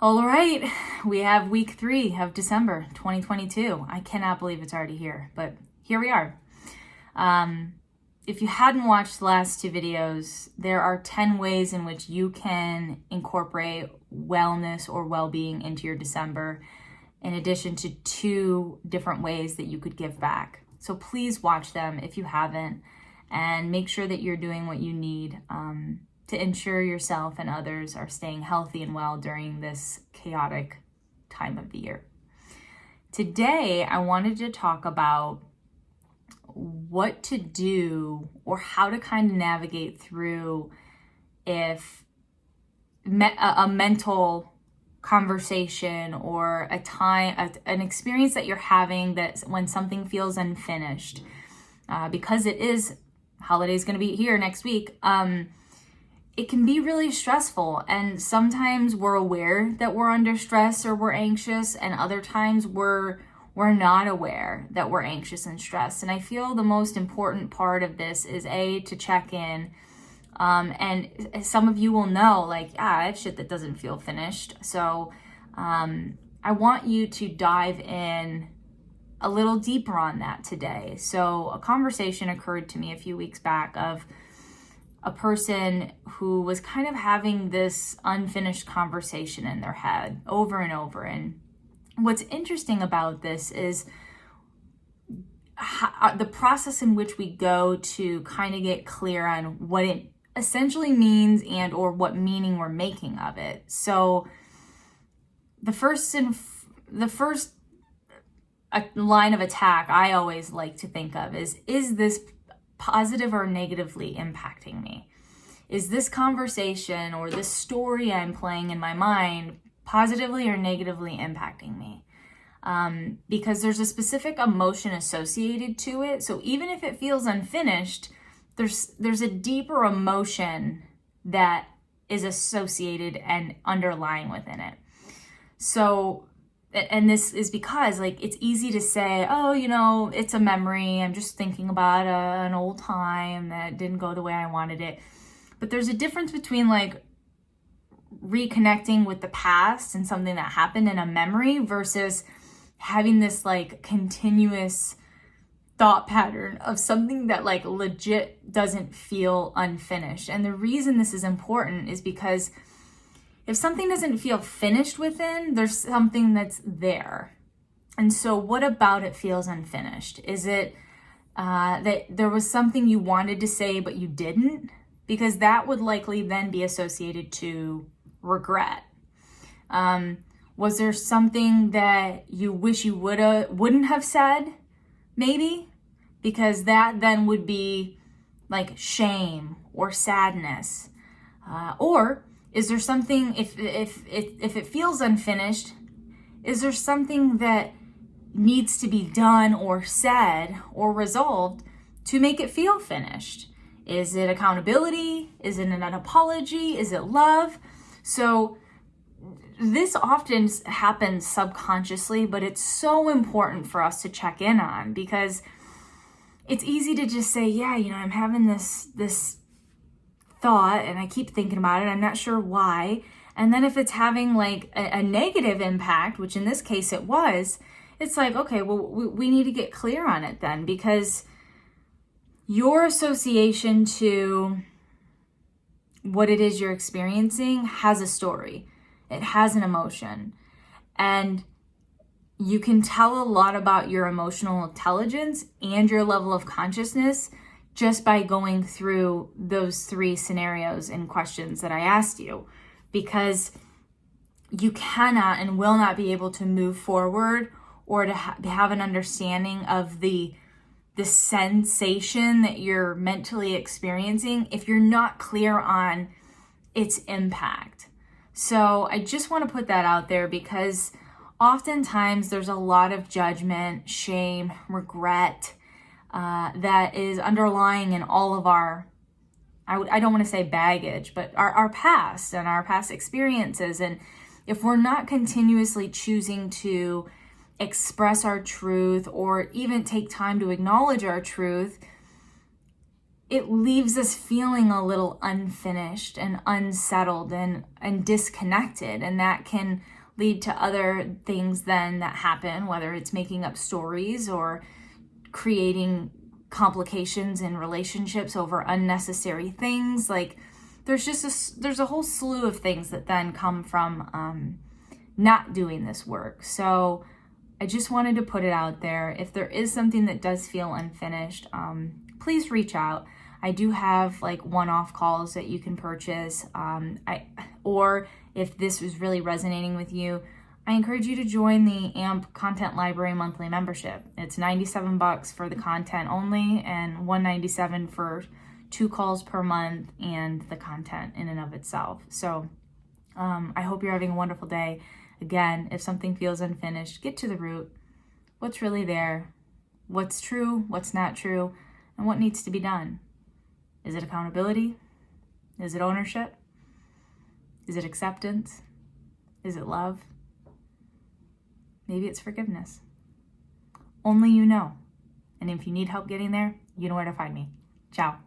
All right, we have week 3 of December 2022. I cannot believe it's already here, but here we are. If you hadn't watched the last 2 videos, there are 10 ways in which you can incorporate wellness or well-being into your December, in addition to 2 different ways that you could give back. So please watch them if you haven't, and make sure that you're doing what you need to ensure yourself and others are staying healthy and well during this chaotic time of the year. Today, I wanted to talk about what to do or how to kind of navigate through if a mental conversation or an experience that you're having that when something feels unfinished, because it is holiday's going to be here next week. It can be really stressful, and sometimes we're aware that we're under stress or we're anxious, and other times we're not aware that we're anxious and stressed. And I feel the most important part of this is to check in. And some of you will know, like, I have shit that doesn't feel finished. So I want you to dive in a little deeper on that today. So a conversation occurred to me a few weeks back of a person who was kind of having this unfinished conversation in their head over and over. And what's interesting about this is the process in which we go to kind of get clear on what it essentially means and or what meaning we're making of it. So the first line of attack I always like to think of is this positive or negatively impacting me? Is this conversation or this story I'm playing in my mind positively or negatively impacting me? Because there's a specific emotion associated to it. So even if it feels unfinished, there's a deeper emotion that is associated and underlying within it. So, and this is because, like, it's easy to say, oh, it's a memory. I'm just thinking about an old time that didn't go the way I wanted it. But there's a difference between, like, reconnecting with the past and something that happened in a memory versus having this, like, continuous thought pattern of something that, like, legit doesn't feel unfinished. And the reason this is important is because if something doesn't feel finished within, there's something that's there. And so what about it feels unfinished? Is it that there was something you wanted to say but you didn't? Because that would likely then be associated to regret. Was there something that you wish you wouldn't have said? Maybe? Because that then would be like shame or sadness. Or is there something, if it feels unfinished, is there something that needs to be done or said or resolved to make it feel finished? Is it accountability? Is it an apology? Is it love? So this often happens subconsciously, but it's so important for us to check in on, because it's easy to just say, yeah, I'm having this thought and I keep thinking about it. I'm not sure why. And then if it's having like a negative impact, which in this case it was, it's like, okay, well, we need to get clear on it then, because your association to what it is you're experiencing has a story. It has an emotion. And you can tell a lot about your emotional intelligence and your level of consciousness just by going through those 3 scenarios and questions that I asked you, because you cannot and will not be able to move forward or to have an understanding of the sensation that you're mentally experiencing if you're not clear on its impact. So I just want to put that out there, because oftentimes there's a lot of judgment, shame, regret that is underlying in all of our, I don't want to say baggage, but our past and our past experiences. And if we're not continuously choosing to express our truth or even take time to acknowledge our truth, it leaves us feeling a little unfinished and unsettled and disconnected. And that can lead to other things then that happen, whether it's making up stories or creating complications in relationships over unnecessary things. Like there's a whole slew of things that then come from not doing this work. So I just wanted to put it out there. If there is something that does feel unfinished, please reach out. I do have like one-off calls that you can purchase. Or if this is really resonating with you, I encourage you to join the AMP Content Library monthly membership. It's $97 for the content only and $197 for 2 calls per month and the content in and of itself. So I hope you're having a wonderful day. Again, if something feels unfinished, get to the root. What's really there? What's true? What's not true? And what needs to be done? Is it accountability? Is it ownership? Is it acceptance? Is it love? Maybe it's forgiveness. Only you know. And if you need help getting there, you know where to find me. Ciao.